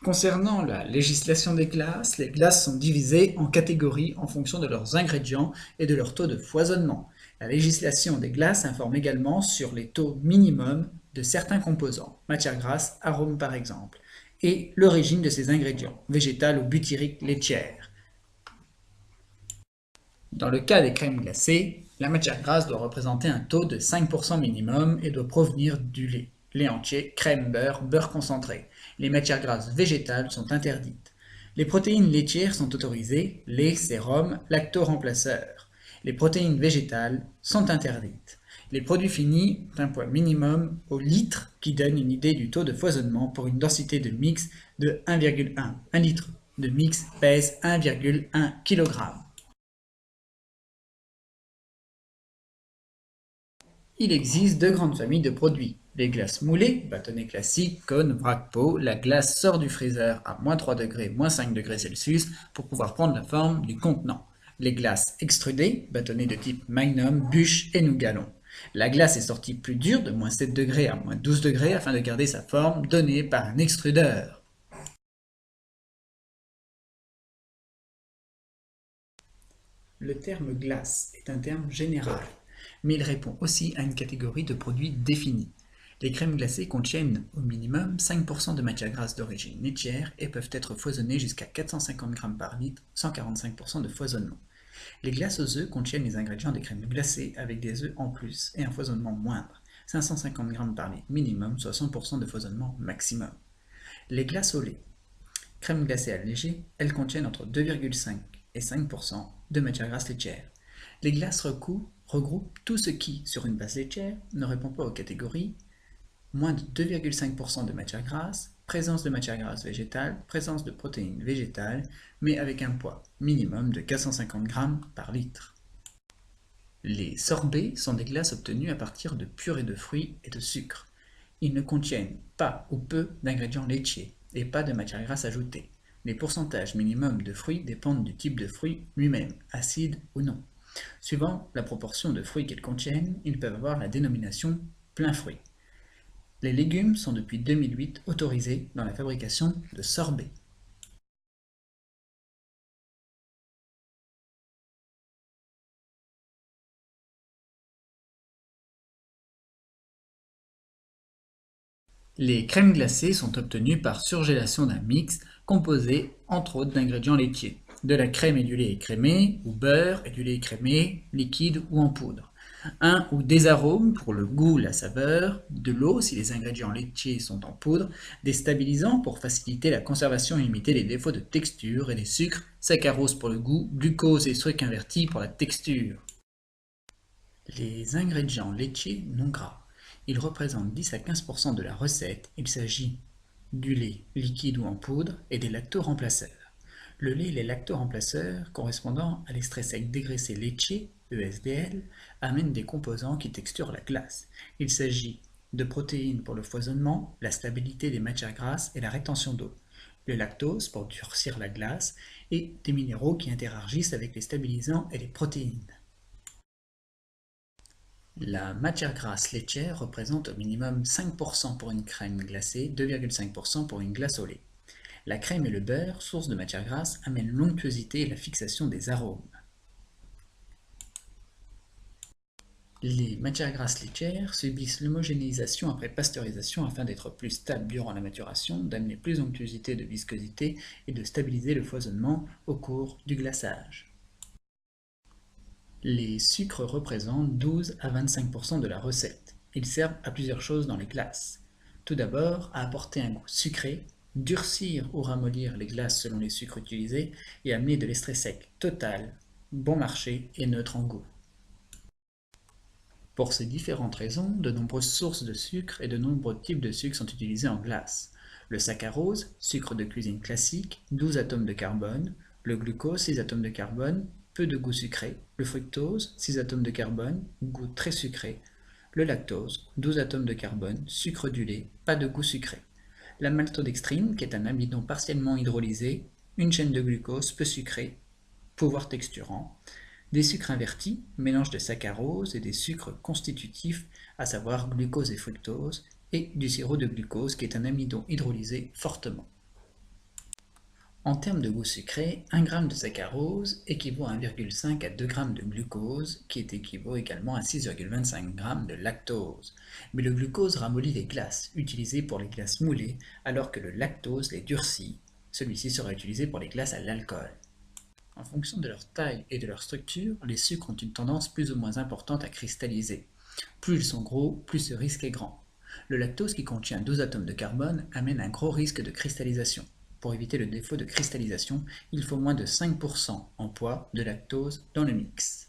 Concernant la législation des glaces, les glaces sont divisées en catégories en fonction de leurs ingrédients et de leur taux de foisonnement. La législation des glaces informe également sur les taux minimums de certains composants, matières grasses, arômes par exemple, et l'origine de ces ingrédients, végétales ou butyriques laitières. Dans le cas des crèmes glacées, la matière grasse doit représenter un taux de 5% minimum et doit provenir du lait entier, crème, beurre, beurre concentré. Les matières grasses végétales sont interdites. Les protéines laitières sont autorisées, lait, sérum, lacto-remplaceurs. Les protéines végétales sont interdites. Les produits finis ont un poids minimum au litre qui donne une idée du taux de foisonnement pour une densité de mix de 1,1. 1 litre de mix pèse 1,1 kg. Il existe deux grandes familles de produits. Les glaces moulées, bâtonnets classiques, cônes, vrac-pot. La glace sort du freezer à -3°, -5°C pour pouvoir prendre la forme du contenant. Les glaces extrudées, bâtonnets de type Magnum, bûche et nougat-long. La glace est sortie plus dure de -7° à -12° afin de garder sa forme donnée par un extrudeur. Le terme glace est un terme général, mais il répond aussi à une catégorie de produits définis. Les crèmes glacées contiennent au minimum 5% de matière grasse d'origine laitière et peuvent être foisonnées jusqu'à 450 g par litre, 145% de foisonnement. Les glaces aux œufs contiennent les ingrédients des crèmes glacées avec des œufs en plus et un foisonnement moindre, 550 g par litre minimum, soit 100% de foisonnement maximum. Les glaces au lait, crème glacée allégée, elles contiennent entre 2,5 et 5% de matière grasse laitière. Les glaces regroupent tout ce qui, sur une base laitière, ne répond pas aux catégories moins de 2,5% de matière grasse, présence de matière grasse végétale, présence de protéines végétales, mais avec un poids minimum de 450 g par litre. Les sorbets sont des glaces obtenues à partir de purées de fruits et de sucre. Ils ne contiennent pas ou peu d'ingrédients laitiers et pas de matière grasse ajoutée. Les pourcentages minimums de fruits dépendent du type de fruit lui-même, acide ou non. Suivant la proportion de fruits qu'ils contiennent, ils peuvent avoir la dénomination plein fruit. Les légumes sont depuis 2008 autorisés dans la fabrication de sorbets. Les crèmes glacées sont obtenues par surgélation d'un mix composé entre autres d'ingrédients laitiers, de la crème et du lait écrémé, ou beurre et du lait écrémé, liquide ou en poudre. Un ou des arômes pour le goût, la saveur, de l'eau si les ingrédients laitiers sont en poudre, des stabilisants pour faciliter la conservation et limiter les défauts de texture et des sucres, saccharose pour le goût, glucose et sucre inverti pour la texture. Les ingrédients laitiers non gras. Ils représentent 10 à 15% de la recette. Il s'agit du lait liquide ou en poudre et des lactoremplaceurs. Le lait et les lactoremplaceurs, correspondant à l'extrait sec dégraissé laitier, ESDL, amènent des composants qui texturent la glace. Il s'agit de protéines pour le foisonnement, la stabilité des matières grasses et la rétention d'eau. Le lactose pour durcir la glace et des minéraux qui interagissent avec les stabilisants et les protéines. La matière grasse laitière représente au minimum 5% pour une crème glacée, 2,5% pour une glace au lait. La crème et le beurre, source de matière grasse, amènent l'onctuosité et la fixation des arômes. Les matières grasses laitières subissent l'homogénéisation après pasteurisation afin d'être plus stables durant la maturation, d'amener plus d'onctuosité et de viscosité et de stabiliser le foisonnement au cours du glaçage. Les sucres représentent 12 à 25% de la recette. Ils servent à plusieurs choses dans les glaces. Tout d'abord, à apporter un goût sucré, durcir ou ramollir les glaces selon les sucres utilisés et amener de l'estrès sec total, bon marché et neutre en goût. Pour ces différentes raisons, de nombreuses sources de sucre et de nombreux types de sucre sont utilisés en glace. Le saccharose, sucre de cuisine classique, 12 atomes de carbone, le glucose, 6 atomes de carbone, peu de goût sucré, le fructose, 6 atomes de carbone, goût très sucré, le lactose, 12 atomes de carbone, sucre du lait, pas de goût sucré. La maltodextrine, qui est un amidon partiellement hydrolysé, une chaîne de glucose peu sucrée, pouvoir texturant, des sucres invertis, mélange de saccharose et des sucres constitutifs, à savoir glucose et fructose, et du sirop de glucose qui est un amidon hydrolysé fortement. En termes de goût sucré, 1 g de saccharose équivaut à 1,5 à 2 g de glucose, qui équivaut également à 6,25 g de lactose. Mais le glucose ramollit les glaces, utilisées pour les glaces moulées, alors que le lactose les durcit. Celui-ci sera utilisé pour les glaces à l'alcool. En fonction de leur taille et de leur structure, les sucres ont une tendance plus ou moins importante à cristalliser. Plus ils sont gros, plus ce risque est grand. Le lactose, qui contient 12 atomes de carbone, amène un gros risque de cristallisation. Pour éviter le défaut de cristallisation, il faut moins de 5% en poids de lactose dans le mix.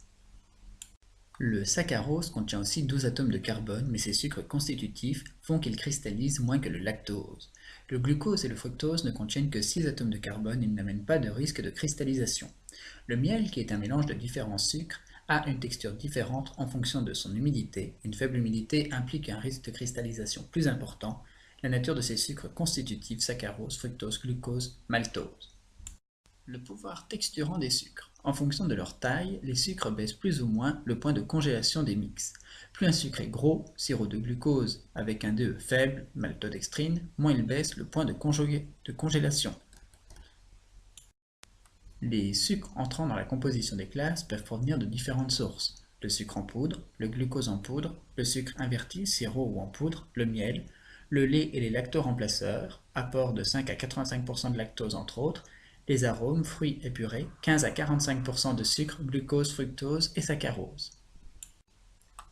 Le saccharose contient aussi 12 atomes de carbone, mais ces sucres constitutifs font qu'il cristallise moins que le lactose. Le glucose et le fructose ne contiennent que 6 atomes de carbone et n'amènent pas de risque de cristallisation. Le miel, qui est un mélange de différents sucres, a une texture différente en fonction de son humidité. Une faible humidité implique un risque de cristallisation plus important. La nature de ces sucres constitutifs, saccharose, fructose, glucose, maltose. Le pouvoir texturant des sucres. En fonction de leur taille, les sucres baissent plus ou moins le point de congélation des mix. Plus un sucre est gros, sirop de glucose avec un DE faible, maltodextrine, moins il baisse le point de congélation. Les sucres entrant dans la composition des glaces peuvent provenir de différentes sources. Le sucre en poudre, le glucose en poudre, le sucre inverti, sirop ou en poudre, le miel, le lait et les lactoremplaceurs, apport de 5 à 85% de lactose entre autres, les arômes, fruits et purées, 15 à 45% de sucre, glucose, fructose et saccharose.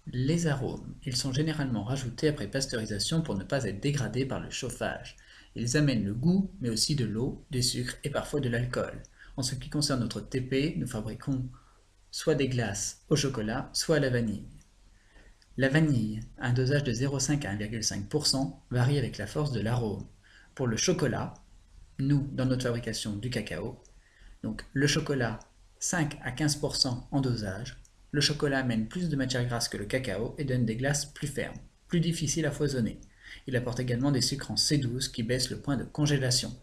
Les arômes, ils sont généralement rajoutés après pasteurisation pour ne pas être dégradés par le chauffage. Ils amènent le goût, mais aussi de l'eau, des sucres et parfois de l'alcool. En ce qui concerne notre TP, nous fabriquons soit des glaces au chocolat, soit à la vanille. La vanille, un dosage de 0,5 à 1,5%, varie avec la force de l'arôme. Pour le chocolat, nous, dans notre fabrication du cacao, donc le chocolat 5 à 15% en dosage, le chocolat amène plus de matière grasse que le cacao et donne des glaces plus fermes, plus difficiles à foisonner. Il apporte également des sucres en C12 qui baissent le point de congélation.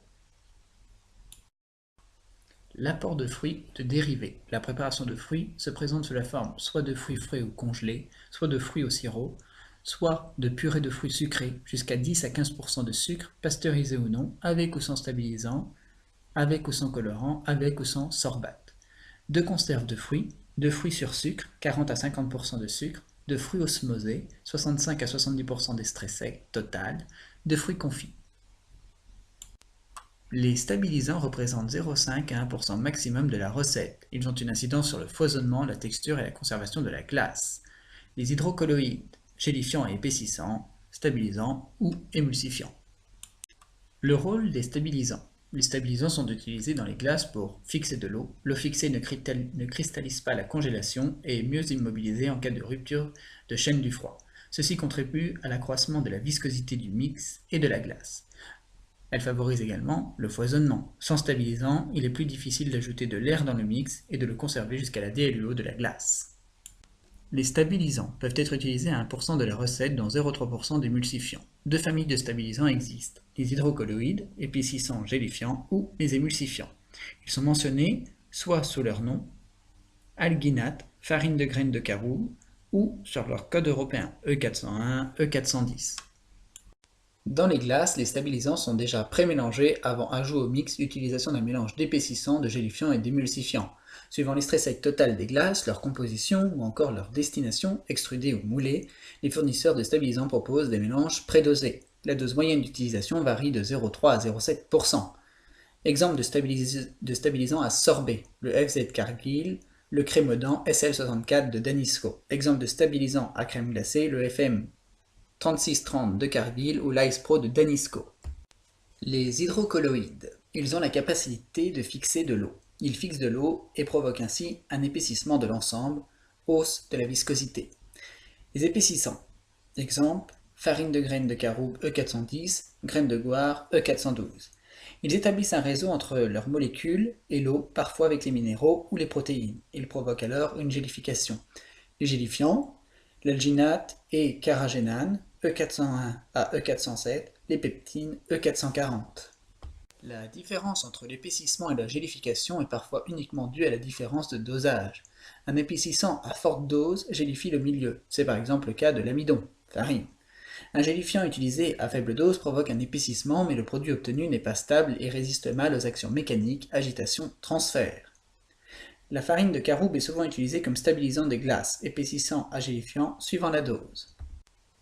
L'apport de fruits ou de dérivés. La préparation de fruits se présente sous la forme soit de fruits frais ou congelés, soit de fruits au sirop, soit de purée de fruits sucrés, jusqu'à 10 à 15% de sucre, pasteurisé ou non, avec ou sans stabilisant, avec ou sans colorant, avec ou sans sorbate. De conserve de fruits sur sucre, 40 à 50% de sucre, de fruits osmosés, 65 à 70% d'extrait sec, total, de fruits confits. Les stabilisants représentent 0,5 à 1% maximum de la recette. Ils ont une incidence sur le foisonnement, la texture et la conservation de la glace. Les hydrocolloïdes, gélifiants et épaississants, stabilisants ou émulsifiants. Le rôle des stabilisants. Les stabilisants sont utilisés dans les glaces pour fixer de l'eau. L'eau fixée ne cristallise pas la congélation et est mieux immobilisée en cas de rupture de chaîne du froid. Ceci contribue à l'accroissement de la viscosité du mix et de la glace. Elle favorise également le foisonnement. Sans stabilisant, il est plus difficile d'ajouter de l'air dans le mix et de le conserver jusqu'à la DLUO de la glace. Les stabilisants peuvent être utilisés à 1% de la recette, dont 0,3% d'émulsifiants. Deux familles de stabilisants existent, les hydrocolloïdes, épaississants gélifiants, ou les émulsifiants. Ils sont mentionnés soit sous leur nom, alginate, farine de graines de caroube, ou sur leur code européen E401, E410. Dans les glaces, les stabilisants sont déjà pré-mélangés avant ajout au mix, utilisation d'un mélange d'épaississants, de gélifiants et d'émulsifiants. Suivant l'extrait sec total des glaces, leur composition ou encore leur destination, extrudée ou moulée, les fournisseurs de stabilisants proposent des mélanges prédosés. La dose moyenne d'utilisation varie de 0,3 à 0,7%. Exemple de stabilisant à sorbet, le FZ Cargill, le crémodant SL64 de Danisco. Exemple de stabilisant à crème glacée, le FM 3630 de Cargill ou l'Ice Pro de Danisco. Les hydrocolloïdes. Ils ont la capacité de fixer de l'eau. Ils fixent de l'eau et provoquent ainsi un épaississement de l'ensemble, hausse de la viscosité. Les épaississants. Exemple, farine de graines de caroube E410, graines de goire E412. Ils établissent un réseau entre leurs molécules et l'eau, parfois avec les minéraux ou les protéines. Ils provoquent alors une gélification. Les gélifiants, l'alginate et carragénane, E401 à E407, les peptines, E440. La différence entre l'épaississement et la gélification est parfois uniquement due à la différence de dosage. Un épaississant à forte dose gélifie le milieu, c'est par exemple le cas de l'amidon, farine. Un gélifiant utilisé à faible dose provoque un épaississement, mais le produit obtenu n'est pas stable et résiste mal aux actions mécaniques, agitation, transfert. La farine de caroube est souvent utilisée comme stabilisant des glaces, épaississant à gélifiant suivant la dose.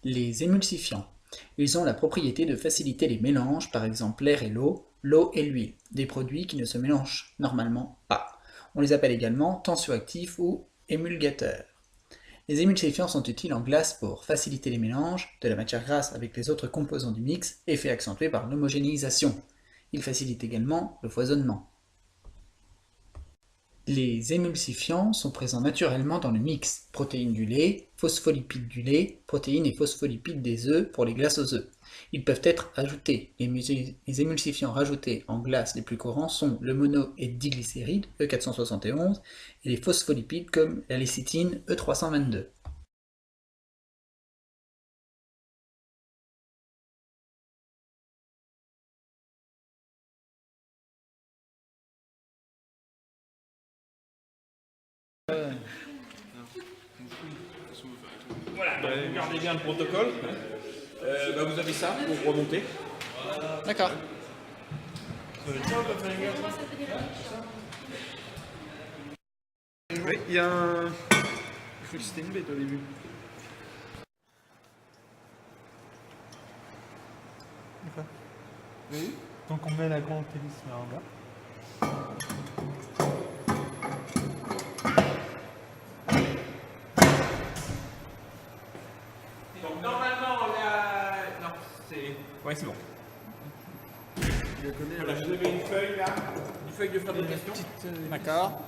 Les émulsifiants. Ils ont la propriété de faciliter les mélanges, par exemple l'air et l'eau et l'huile, des produits qui ne se mélangent normalement pas. On les appelle également tensioactifs ou émulgateurs. Les émulsifiants sont utiles en glace pour faciliter les mélanges de la matière grasse avec les autres composants du mix, effet accentué par l'homogénéisation. Ils facilitent également le foisonnement. Les émulsifiants sont présents naturellement dans le mix, protéines du lait, phospholipides du lait, protéines et phospholipides des œufs pour les glaces aux œufs. Ils peuvent être ajoutés. Les émulsifiants rajoutés en glace les plus courants sont le mono- et diglycéride E471 et les phospholipides comme la lécithine E322. Voilà, donc vous regardez bien le protocole. Vous avez ça pour remonter. D'accord. Oui, il y a un. Je crois que c'était une bête au début. D'accord. Oui. Donc on met la grande hélice là en bas. Donc normalement, non, c'est. Ouais, c'est bon. Voilà, je vous avais une feuille là, une feuille de fabrication. D'accord.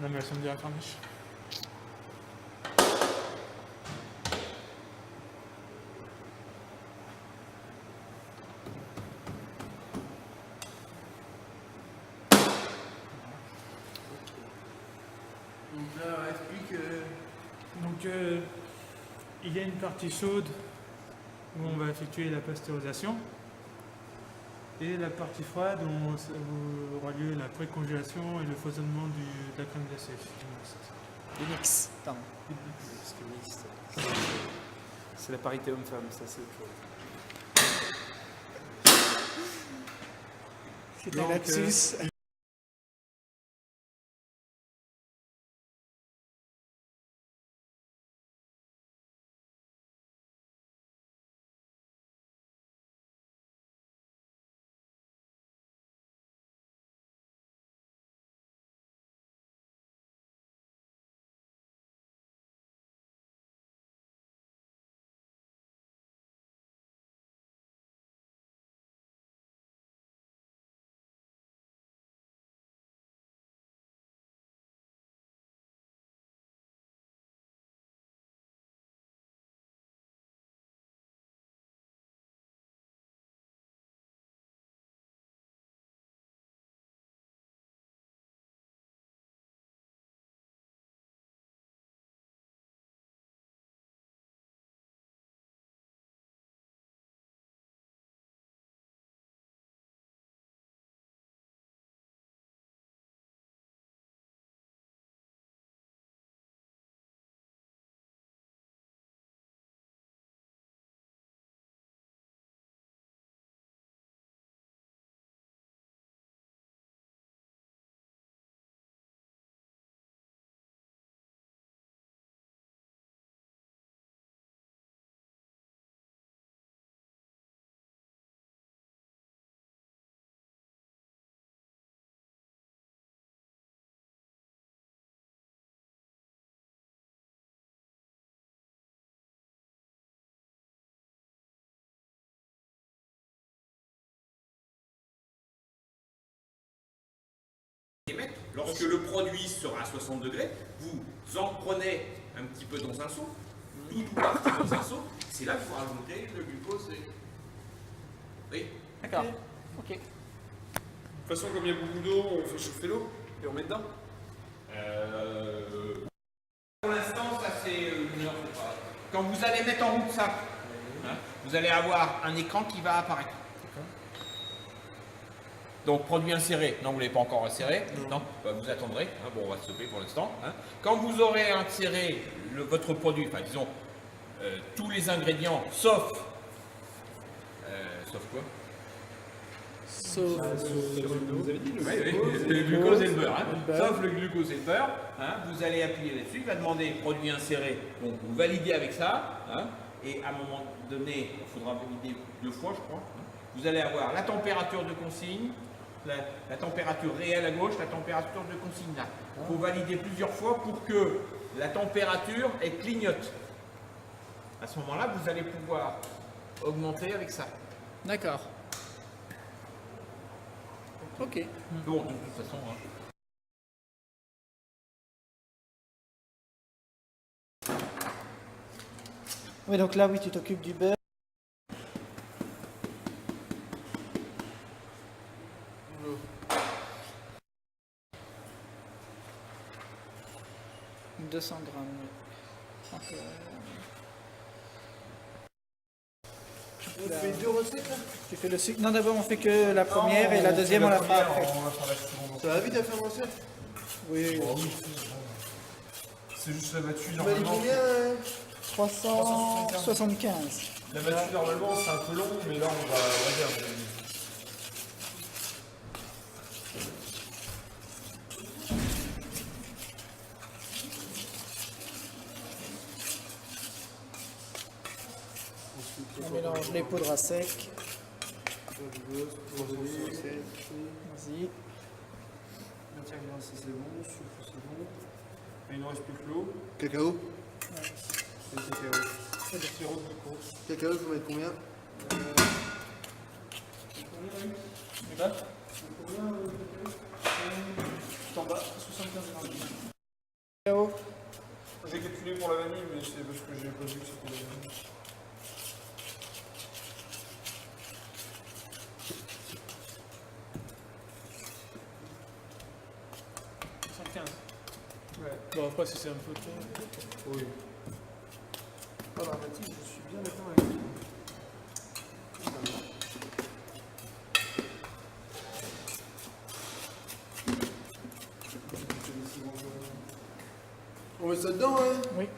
Non mais elles sont direct en niche. Donc là, explique. Donc il y a une partie chaude où on va effectuer la pasteurisation et la partie froide où aura lieu la précongélation et le foisonnement de la crème glacée. Le mix, pardon. Parce que mixte, c'est la parité homme-femme, ça c'est autre chose. C'était un lapsus. Lorsque le produit sera à 60 degrés, vous en prenez un petit peu dans un seau, tout parti dans un seau, c'est là qu'il faut rajouter le glucose. Oui. D'accord. Ok. De toute façon, comme il y a beaucoup d'eau, on fait chauffer l'eau et on met dedans. Pour l'instant, ça c'est une heure. Quand vous allez mettre en route ça, vous allez avoir un écran qui va apparaître. Donc produit inséré, non vous ne l'avez pas encore inséré, non, bah, vous attendrez, hein, bon on va stopper pour l'instant. Hein. Quand vous aurez inséré votre produit, enfin disons tous les ingrédients sauf quoi? Sauf Vous avez dit le glucose et le beurre. Hein. Sauf le glucose et le beurre, hein, vous allez appuyer là-dessus, il va demander produit inséré, donc vous validez avec ça, hein, et à un moment donné, il faudra valider 2 fois je crois, hein, vous allez avoir la température de consigne, la température réelle à gauche, la température de consigne là. Il faut valider plusieurs fois pour que la température elle clignote. À ce moment-là, vous allez pouvoir augmenter avec ça. D'accord. Ok. Bon, de toute façon. Hein. Oui, donc là, oui, tu t'occupes du beurre. « 200 grammes. On fait 2 recettes là? Tu fais le sucre. Non, d'abord, on fait que la première et la deuxième, on la fera après. Ça va vite à faire une recette? Oui, C'est juste la battue Tu m'as dit normalement. combien 375. La battue normalement c'est un peu long, mais là on va faire. On mélange les poudres à sec. Vas-y. Matière grasse c'est bon, sucre c'est bon. Il ne reste plus que l'eau Cacao. et le cacao. Et le sirop de coco. Cacao, il faut mettre combien? Tout en bas, 75 grammes. Cacao. J'ai calculé pour la vanille, mais c'est parce que j'ai pas vu que c'était la vanille. Ouais. Bon, après, si c'est un peu trop. Oui. Ah bah Mathilde, je suis bien d'accord avec toi. On met ça dedans, hein? Oui.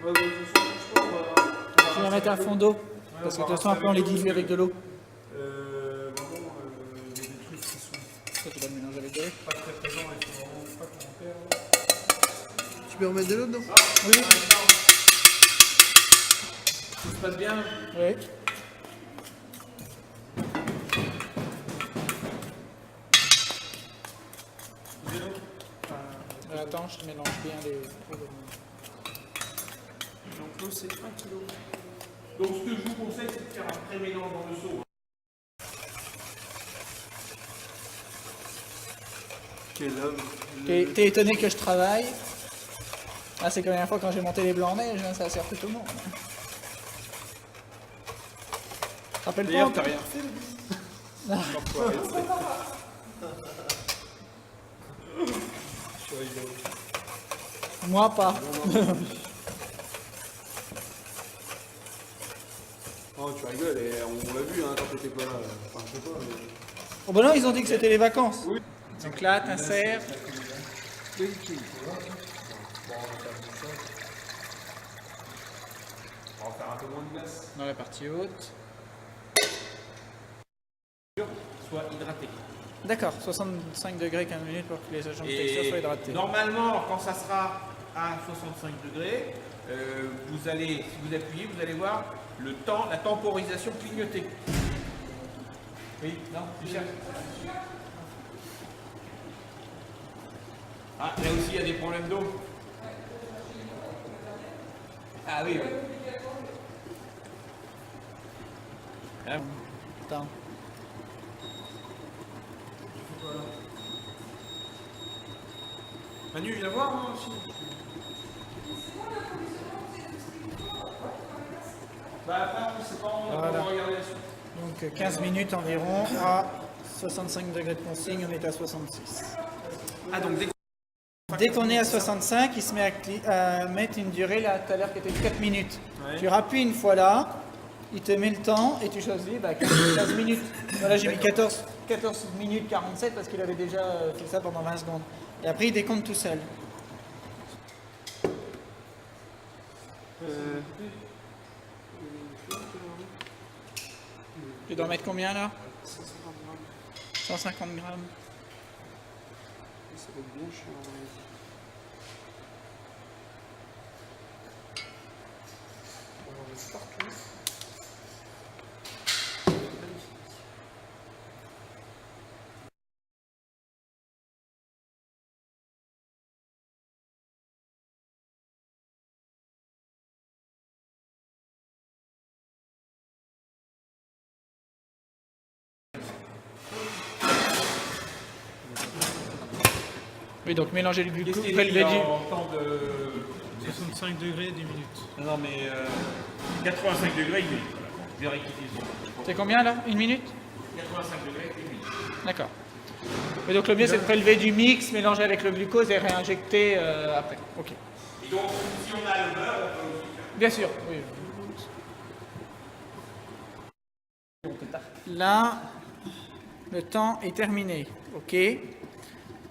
Ouais, bah, je pense, Tu vas mettre un fond d'eau. Parce que de toute façon, après, on les dilue avec de l'eau. Vraiment, il y a des trucs qui sont Ça, tu vas le mélanger avec de l'eau. pas très présents, il faut vraiment pas qu'on en perde. Tu peux remettre de l'eau dedans? Oui. Tout se passe bien. Oui. Attends, je te mélange bien les poudres. Donc l'eau c'est 1 kg. Donc ce que je vous conseille, c'est de faire un pré-mélange dans le seau. Quel homme. T'es étonné que je travaille? Ah, c'est comme la dernière fois quand j'ai monté les blancs en neige, hein, ça a servi tout le monde. Rappelle-toi. D'ailleurs, t'as rien fait, le Je rigole. Moi pas. Oh, tu rigoles, et on l'a vu, hein, quand t'étais pas là. Enfin, je sais pas, mais... Oh bah non, ils ont dit que c'était les vacances. Donc là, t'insères. On va faire un peu moins de glace. Dans la partie haute. Soit hydraté. D'accord, 65 degrés 15 minutes pour que les agents de texture soient hydratés. Normalement, quand ça sera à 65 degrés, vous allez, si vous appuyez, vous allez voir le temps, la temporisation clignoter. Oui, non, tu cherches. Ah, là aussi, il y a des problèmes d'eau. Ah oui, oui. Hein? Attends. Manu, viens voir moi aussi. Bah après, on ne sait pas, on Voilà. va regarder la suite. Donc 15 minutes environ à 65 degrés de consigne, on est à 66. Ah donc dès Dès qu'on est à 65, il se met à mettre une durée là tout à l'heure qui était de 4 minutes. Ouais. Tu rappuies une fois là, il te met le temps et tu choisis 15 minutes. Voilà, j'ai mis 14 minutes 47 parce qu'il avait déjà fait ça pendant 20 secondes. Et après, il décompte tout seul. Tu dois mettre combien là? 150 grammes. Ça va être bien chiant. On va en mettre partout. Oui, donc mélanger le Qu'est-ce glucose, qui est prélever dit du... en temps de... 65 degrés, 10 minutes. Non mais 85 degrés, 1 minute. Voilà. Je vais rectifier ça. C'est combien là? 1 minute? 85 degrés, 1 minute. D'accord. Et donc le mieux c'est de prélever du mix, mélanger avec le glucose et réinjecter après. Ok. Et donc, si on a le beurre, on peut aussi faire. Bien sûr, oui. Là, le temps est terminé. Ok.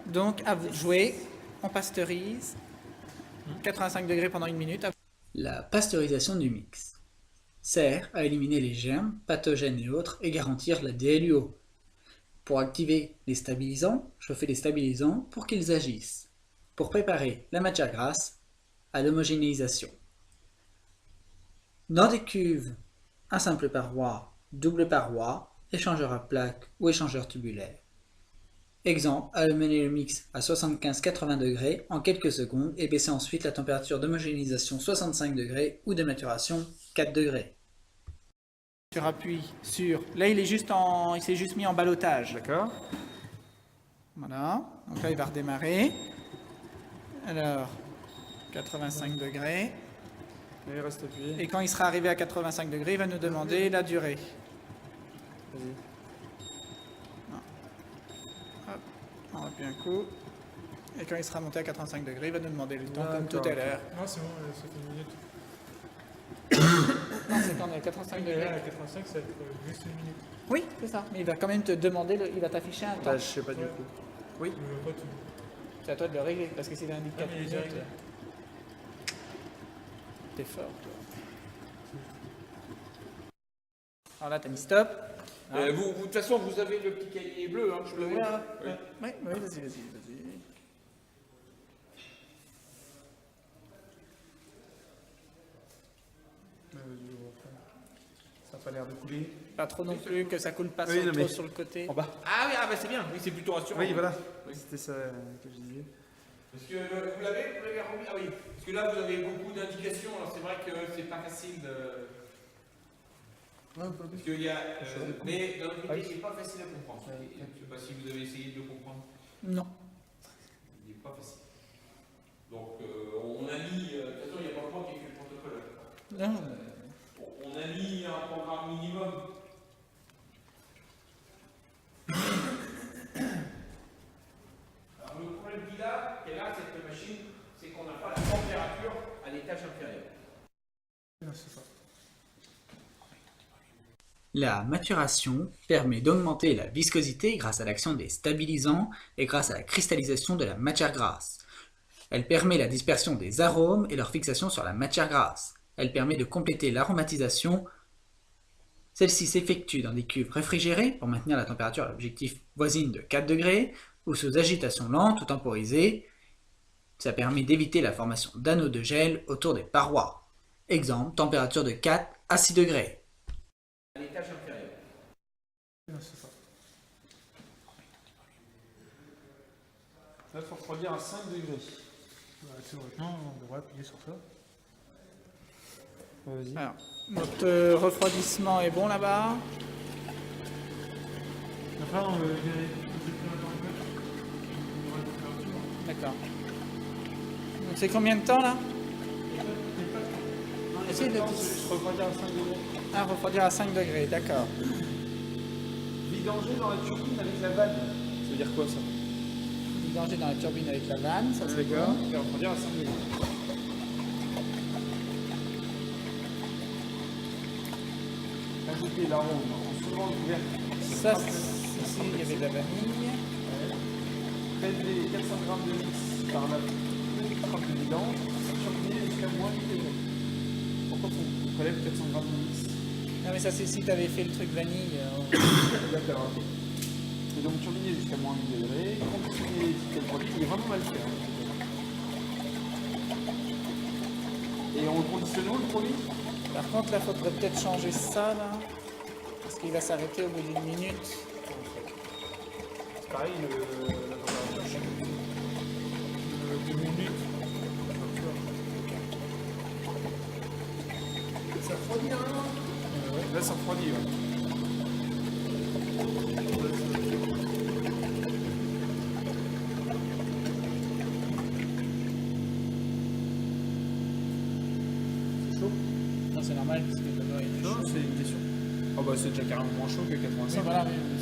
Donc, à vous de jouer. On pasteurise. 85 degrés pendant 1 minute. La pasteurisation du mix sert à éliminer les germes, pathogènes et autres et garantir la DLUO. Pour activer les stabilisants, je fais les stabilisants pour qu'ils agissent. Pour préparer la matière grasse à l'homogénéisation. Dans des cuves à simple paroi, double paroi, échangeur à plaques ou échangeur tubulaire. Exemple, amener le mix à 75-80 degrés en quelques secondes et baisser ensuite la température d'homogénéisation 65 degrés ou de maturation 4 degrés. Tu appuies sur... Là, il s'est juste mis en ballottage. D'accord. Voilà. Donc là, il va redémarrer. Alors, 85 degrés. Et il reste appuyé. Et quand il sera arrivé à 85 degrés, il va nous demander la durée. Vas-y. Hop, on appuie un coup. Et quand il sera monté à 85 degrés, il va nous demander le temps comme tout à D'accord. l'heure. Non, c'est bon, ça fait 1 minute. Non, c'est quand on est à 85 Là, degrés. à 85, ça va être juste 1 minute. Oui, c'est ça. Mais il va quand même te demander, il va t'afficher un temps. Bah, je sais pas du coup. Oui. Pas tout. C'est à toi de le régler, parce que s'il indique 4 mais il est déjà minutes, réglé. t'es fort, toi. Alors là, t'as mis stop. De toute façon, vous avez le petit cahier bleu, hein, je le vois. Oui. Oui, vas-y. Ça n'a pas l'air de couler. Pas trop non plus, que ça coule pas Oui, non, trop mais- sur le côté. En bas. Ah oui, c'est bien, oui, c'est plutôt rassurant. Oui, voilà. C'était ça que je disais. Parce que vous l'avez remis. Ah oui, parce que là vous avez beaucoup d'indications, alors c'est vrai que c'est pas facile de. Parce qu'il y a. Mais d'un autre côté, c'est pas facile à comprendre. Je sais pas si vous avez essayé de le comprendre. Non. Il n'est pas facile. Donc on a mis. De toute façon, il n'y a pas moi qui ai fait le protocole. Non. On a mis un programme minimum. Alors le problème qu'elle a, cette machine, c'est qu'on n'a pas la température à l'étage inférieur. Non, c'est ça. La maturation permet d'augmenter la viscosité grâce à l'action des stabilisants et grâce à la cristallisation de la matière grasse. Elle permet la dispersion des arômes et leur fixation sur la matière grasse. Elle permet de compléter l'aromatisation. Celle-ci s'effectue dans des cuves réfrigérées pour maintenir la température à l'objectif voisine de 4 degrés ou sous agitation lente ou temporisée. Ça permet d'éviter la formation d'anneaux de gel autour des parois. Exemple, température de 4 à 6 degrés. À l'étage inférieur. Non, c'est ça. Là, il faut refroidir à 5 degrés. Théoriquement, on devrait appuyer sur ça. Vas-y. Alors, notre refroidissement est bon là-bas. Enfin, on veut D'accord. Donc c'est combien de temps là? Essaye de... Refroidir à 5 degrés. Ah, refroidir à 5 degrés, d'accord. Vidanger dans la turbine avec la vanne. Ça veut dire quoi ça? vidanger dans la turbine avec la vanne, ça c'est D'accord. bon. Et refroidir à 5 degrés. Ajouter l'arôme en soulevant le couvercle. Ça, ici, il y avait de la vanille. Prélever 400 g de mix par la petite trappe de vidange. Champigner jusqu'à moins 8 degrés. Pourquoi on prélève 400 g de mix? Non, mais ça, c'est si tu avais fait le truc vanille. D'accord. Et donc turbiner jusqu'à moins 8 degrés. Continuer le produit, il est vraiment mal fait. Hein. Et on le conditionne où, le produit? Par contre, là, il faudrait peut-être changer ça, là. Parce qu'il va s'arrêter au bout d'une minute. C'est pareil, la température. 2 minutes. Ça refroidit, hein? Là, ça refroidit, ouais. C'est chaud? Non, c'est normal, parce que là-bas, il est Non, chaud. c'est une question. Ah bah c'est déjà carrément moins chaud que Oui, 85. voilà, oui.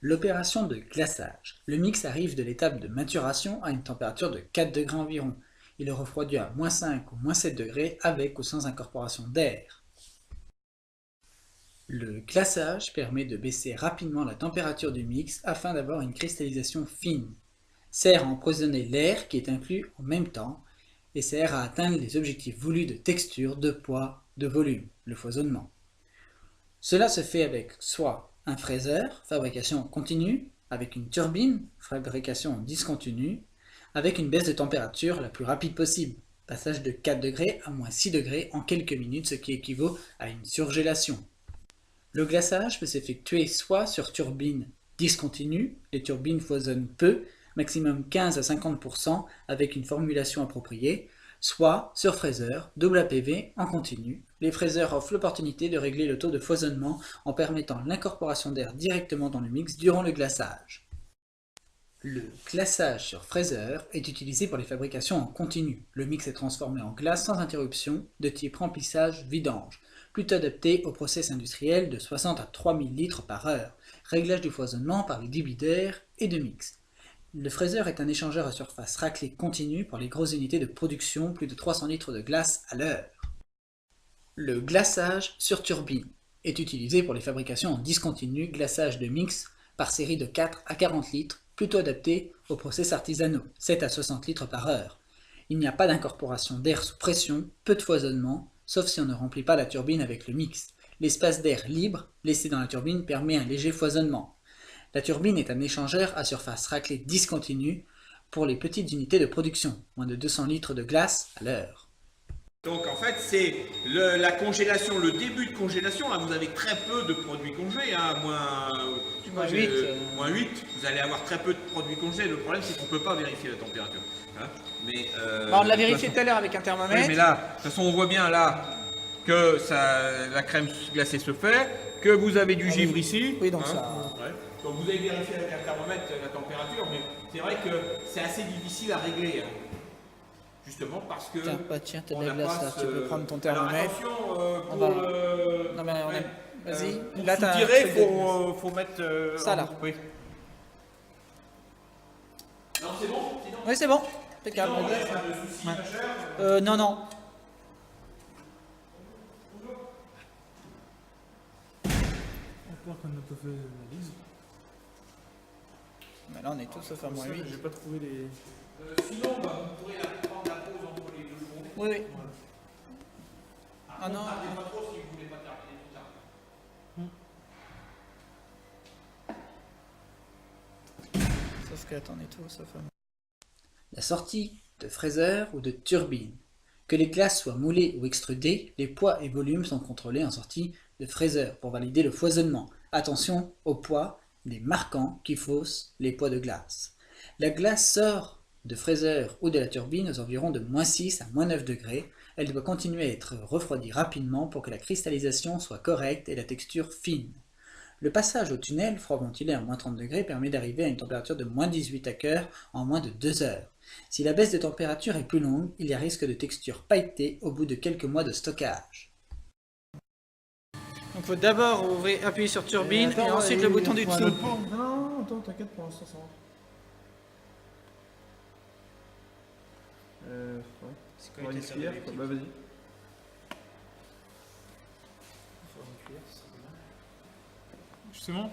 L'opération de glaçage. Le mix arrive de l'étape de maturation à une température de 4 degrés environ. Il est refroidi à -5 ou -7 degrés avec ou sans incorporation d'air. Le glaçage permet de baisser rapidement la température du mix afin d'avoir une cristallisation fine. Sert à emprisonner l'air qui est inclus en même temps et sert à atteindre les objectifs voulus de texture, de poids, de volume, le foisonnement. Cela se fait avec soit un fraiseur, fabrication continue, avec une turbine, fabrication discontinue, avec une baisse de température la plus rapide possible, passage de 4 degrés à -6 degrés en quelques minutes, ce qui équivaut à une surgélation. Le glaçage peut s'effectuer soit sur turbine discontinue, les turbines foisonnent peu, maximum 15 à 50% avec une formulation appropriée, soit sur fraiseur, double APV en continu. Les fraiseurs offrent l'opportunité de régler le taux de foisonnement en permettant l'incorporation d'air directement dans le mix durant le glaçage. Le glaçage sur fraiseur est utilisé pour les fabrications en continu. Le mix est transformé en glace sans interruption de type remplissage-vidange, plutôt adapté au process industriel de 60 à 3000 litres par heure, réglage du foisonnement par les débits d'air et de mix. Le fraiseur est un échangeur à surface raclée continue pour les grosses unités de production, plus de 300 litres de glace à l'heure. Le glaçage sur turbine est utilisé pour les fabrications en discontinu, glaçage de mix par série de 4 à 40 litres, plutôt adapté aux process artisanaux, 7 à 60 litres par heure. Il n'y a pas d'incorporation d'air sous pression, peu de foisonnement, sauf si on ne remplit pas la turbine avec le mix. L'espace d'air libre laissé dans la turbine permet un léger foisonnement. La turbine est un échangeur à surface raclée discontinue pour les petites unités de production, moins de 200 litres de glace à l'heure. Donc en fait c'est la congélation, le début de congélation, là vous avez très peu de produits congelés, hein, Moins 8, moins 8, vous allez avoir très peu de produits congelés, le problème c'est qu'on ne peut pas vérifier la température. Hein, mais, Bah, on l'a de toute vérifié façon- tout à l'heure avec un Oui, thermomètre. mais là, de toute façon on voit bien là que la crème glacée se fait, que vous avez du givre ici. Oui, donc hein. ça. Ouais. Donc vous avez vérifié avec un thermomètre la température, mais c'est vrai que c'est assez difficile à régler. Hein. Justement parce que. Tiens, bah, tiens, t'as de on la n'a glace pas là, ce- tu peux prendre ton Alors, thermomètre. attention, On pour va- le. Non, mais on ouais, vas-y. pour Là, t'as un soutirer, truc de faut mettre. Ça, en- là. Oui. Non, c'est bon. Sinon, Oui, c'est bon. Impeccable. il n'y a pas de souci majeur. Non, non. Encore qu'on n'a pas fait l'analyse. Mais là, on est tous sauf à moins 8. J'ai pas trouvé les. Sinon, vous pourrez prendre la pause entre les deux journées. Oui, oui. Ah non. Tardez pas trop si vous voulez pas terminer tout tard. Sauf que, attends, on est tous sauf à moins. La sortie de fraiseur ou de turbine. Que les glaces soient moulées ou extrudées, les poids et volumes sont contrôlés en sortie de fraiseur pour valider le foisonnement. Attention aux poids des marquants qui faussent les poids de glace. La glace sort de fraiseur ou de la turbine aux environs de -6 à -9 degrés. Elle doit continuer à être refroidie rapidement pour que la cristallisation soit correcte et la texture fine. Le passage au tunnel froid ventilé à -30 degrés permet d'arriver à une température de -18 à cœur en moins de 2 heures. Si la baisse de température est plus longue, il y a risque de texture pailletée au bout de quelques mois de stockage. Donc il faut d'abord appuyer sur turbine et ensuite le bouton du dessous. Non, attends, t'inquiète, pour l'instant ça va. Ouais. On va cuillère, bah vas-y. Justement,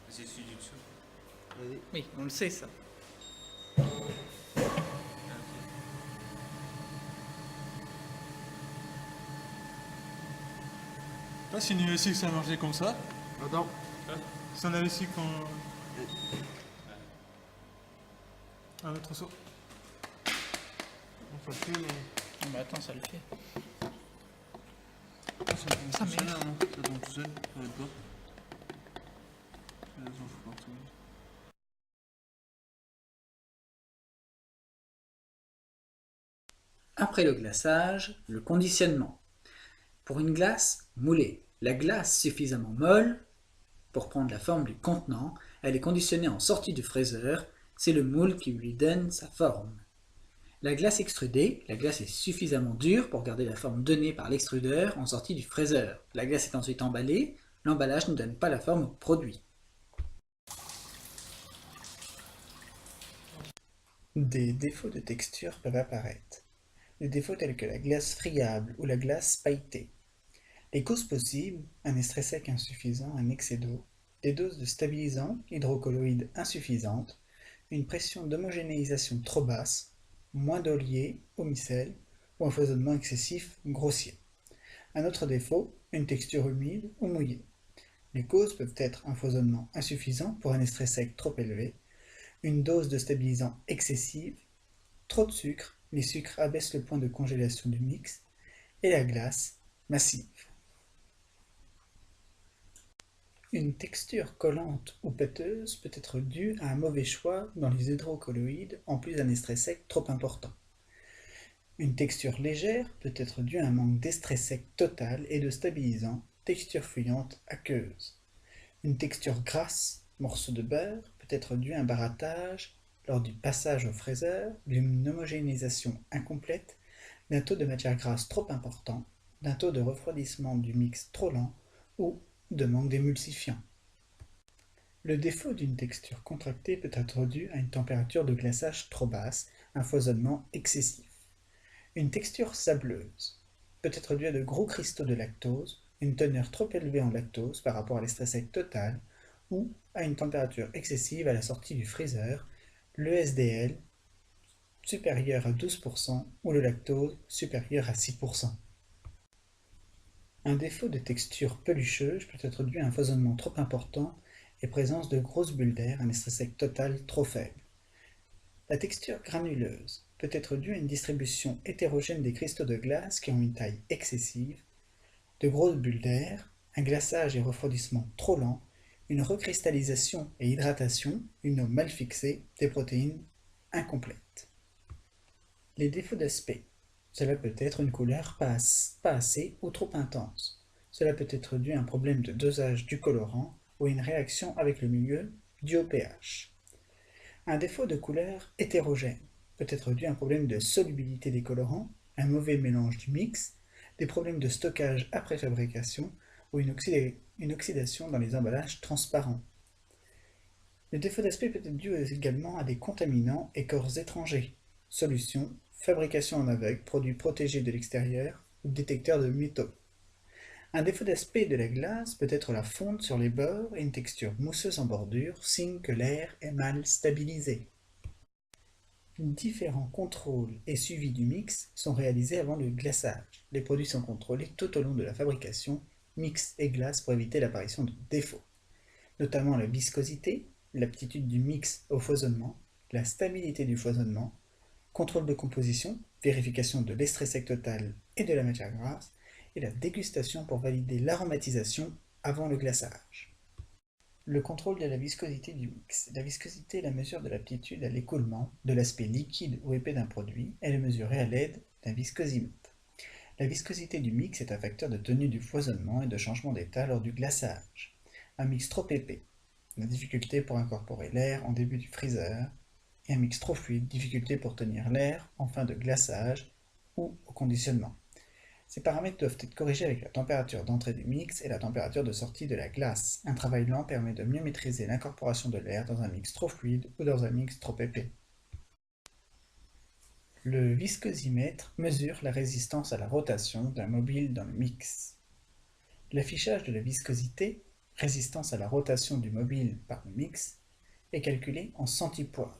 C'est celui du dessous. Oui, on le sait ça. si une USI ça marchait comme ça, Attends. si on avait su qu'on... Un autre saut. On fait plus, mais. Non, mais attends, ça le fait. Ça tombe tout seul, hein. Ça tombe tout seul, ça va être pas. Ça s'en fout partout. Après le glaçage, le conditionnement. Pour une glace, moulée. La glace suffisamment molle pour prendre la forme du contenant, elle est conditionnée en sortie du fraiseur, c'est le moule qui lui donne sa forme. La glace extrudée, la glace est suffisamment dure pour garder la forme donnée par l'extrudeur en sortie du fraiseur. La glace est ensuite emballée, l'emballage ne donne pas la forme au produit. Des défauts de texture peuvent apparaître. Des défauts tels que la glace friable ou la glace pailletée. Les causes possibles, un extrait sec insuffisant, un excès d'eau, des doses de stabilisants hydrocolloïdes insuffisantes, une pression d'homogénéisation trop basse, moins d'eau liée au micelle ou un foisonnement excessif grossier. Un autre défaut, une texture humide ou mouillée. Les causes peuvent être un foisonnement insuffisant pour un extrait sec trop élevé, une dose de stabilisant excessive, trop de sucre, les sucres abaissent le point de congélation du mix, et la glace massive. Une texture collante ou pâteuse peut être due à un mauvais choix dans les hydrocolloïdes en plus d'un extrait sec trop important. Une texture légère peut être due à un manque d'extrait sec total et de stabilisant, texture fuyante, aqueuse. Une texture grasse, morceau de beurre, peut être due à un barattage lors du passage au fraiseur, d'une homogénéisation incomplète, d'un taux de matière grasse trop important, d'un taux de refroidissement du mix trop lent ou de manque d'émulsifiant. Le défaut d'une texture contractée peut être dû à une température de glaçage trop basse, un foisonnement excessif. Une texture sableuse peut être due à de gros cristaux de lactose, une teneur trop élevée en lactose par rapport à l'extrait sec total, ou à une température excessive à la sortie du freezer, le SDL supérieur à 12% ou le lactose supérieur à 6%. Un défaut de texture pelucheuse peut être dû à un foisonnement trop important et présence de grosses bulles d'air, un extrait sec total trop faible. La texture granuleuse peut être due à une distribution hétérogène des cristaux de glace qui ont une taille excessive, de grosses bulles d'air, un glaçage et refroidissement trop lent, une recristallisation et hydratation, une eau mal fixée, des protéines incomplètes. Les défauts d'aspect. Cela peut être une couleur pas assez ou trop intense. Cela peut être dû à un problème de dosage du colorant ou à une réaction avec le milieu dû au pH. Un défaut de couleur hétérogène peut être dû à un problème de solubilité des colorants, un mauvais mélange du mix, des problèmes de stockage après fabrication ou une oxydation dans les emballages transparents. Le défaut d'aspect peut être dû également à des contaminants et corps étrangers. Solution, fabrication en aveugle, produits protégés de l'extérieur ou détecteurs de métaux. Un défaut d'aspect de la glace peut être la fonte sur les bords et une texture mousseuse en bordure, signe que l'air est mal stabilisé. Différents contrôles et suivis du mix sont réalisés avant le glaçage. Les produits sont contrôlés tout au long de la fabrication, mix et glace pour éviter l'apparition de défauts, notamment la viscosité, l'aptitude du mix au foisonnement, la stabilité du foisonnement, contrôle de composition, vérification de l'extrait sec total et de la matière grasse, et la dégustation pour valider l'aromatisation avant le glaçage. Le contrôle de la viscosité du mix. La viscosité est la mesure de l'aptitude à l'écoulement de l'aspect liquide ou épais d'un produit. Elle est mesurée à l'aide d'un viscosimètre. La viscosité du mix est un facteur de tenue du foisonnement et de changement d'état lors du glaçage. Un mix trop épais, la difficulté pour incorporer l'air en début du freezer, et un mix trop fluide, difficulté pour tenir l'air en fin de glaçage ou au conditionnement. Ces paramètres doivent être corrigés avec la température d'entrée du mix et la température de sortie de la glace. Un travail lent permet de mieux maîtriser l'incorporation de l'air dans un mix trop fluide ou dans un mix trop épais. Le viscosimètre mesure la résistance à la rotation d'un mobile dans le mix. L'affichage de la viscosité, résistance à la rotation du mobile par le mix, est calculé en centipoise.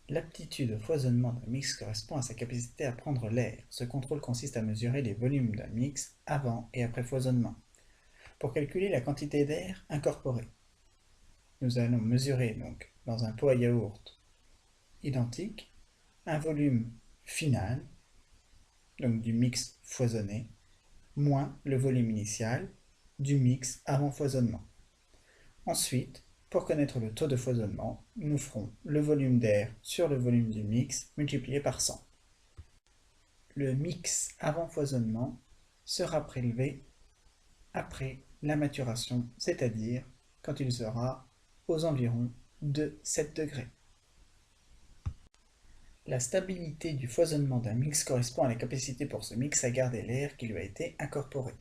L'aptitude au foisonnement d'un mix correspond à sa capacité à prendre l'air. Ce contrôle consiste à mesurer les volumes d'un mix avant et après foisonnement. Pour calculer la quantité d'air incorporée, nous allons mesurer donc dans un pot à yaourt identique un volume final, donc du mix foisonné, moins le volume initial du mix avant foisonnement. Ensuite, pour connaître le taux de foisonnement, nous ferons le volume d'air sur le volume du mix multiplié par 100. Le mix avant foisonnement sera prélevé après la maturation, c'est-à-dire quand il sera aux environs de 7 degrés. La stabilité du foisonnement d'un mix correspond à la capacité pour ce mix à garder l'air qui lui a été incorporé.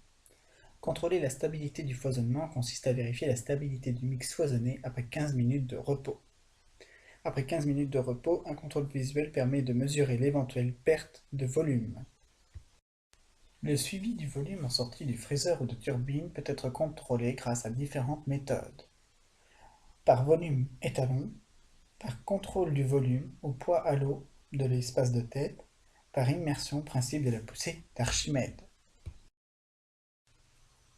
Contrôler la stabilité du foisonnement consiste à vérifier la stabilité du mix foisonné après 15 minutes de repos. Après 15 minutes de repos, un contrôle visuel permet de mesurer l'éventuelle perte de volume. Le suivi du volume en sortie du freezer ou de turbine peut être contrôlé grâce à différentes méthodes. Par volume étalon, par contrôle du volume au poids à l'eau de l'espace de tête, par immersion, principe de la poussée d'Archimède.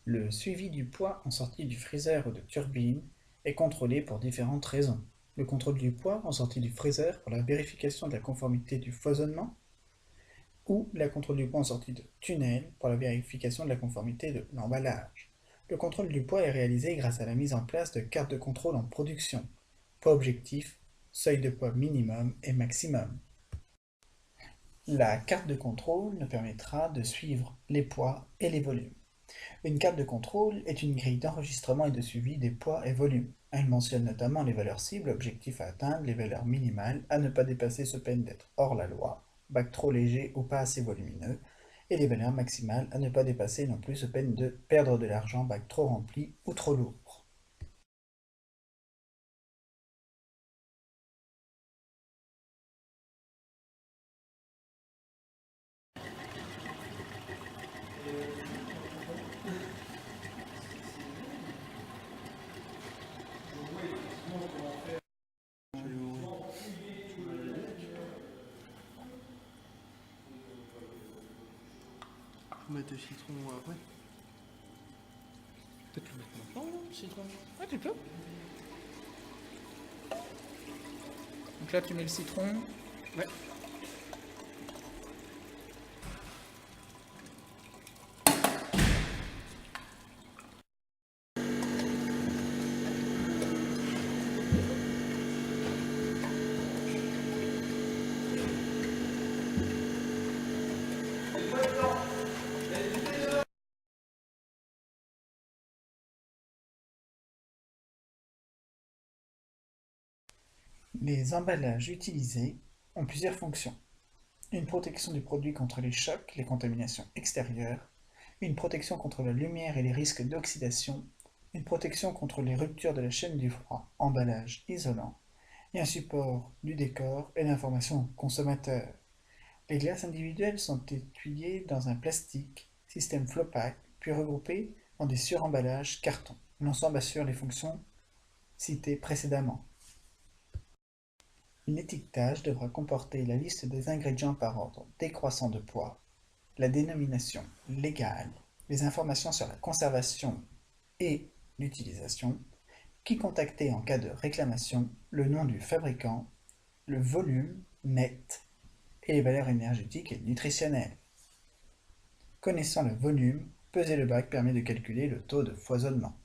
Le suivi du poids en sortie du freezer ou de turbine est contrôlé pour différentes raisons. Le contrôle du poids en sortie du freezer pour la vérification de la conformité du foisonnement, ou la contrôle du poids en sortie de tunnel pour la vérification de la conformité de l'emballage. Le contrôle du poids est réalisé grâce à la mise en place de cartes de contrôle en production, poids objectif, seuil de poids minimum et maximum. La carte de contrôle nous permettra de suivre les poids et les volumes. Une carte de contrôle est une grille d'enregistrement et de suivi des poids et volumes. Elle mentionne notamment les valeurs cibles, objectifs à atteindre, les valeurs minimales à ne pas dépasser sous peine d'être hors la loi, bac trop léger ou pas assez volumineux, et les valeurs maximales à ne pas dépasser non plus sous peine de perdre de l'argent, bac trop rempli ou trop lourd. Mettre le citron après. Peut-être le mettre maintenant, non, le citron. Ouais, tu peux. Donc là, tu mets le citron. Ouais. Les emballages utilisés ont plusieurs fonctions. Une protection du produit contre les chocs, les contaminations extérieures, une protection contre la lumière et les risques d'oxydation, une protection contre les ruptures de la chaîne du froid, emballage isolant, et un support du décor et d'information au consommateur. Les glaces individuelles sont étuyées dans un plastique, système flow-pack, puis regroupées dans des suremballages carton. L'ensemble assure les fonctions citées précédemment. L'étiquetage devra comporter la liste des ingrédients par ordre décroissant de poids, la dénomination légale, les informations sur la conservation et l'utilisation, qui contacter en cas de réclamation, le nom du fabricant, le volume net et les valeurs énergétiques et nutritionnelles. Connaissant le volume, peser le bac permet de calculer le taux de foisonnement.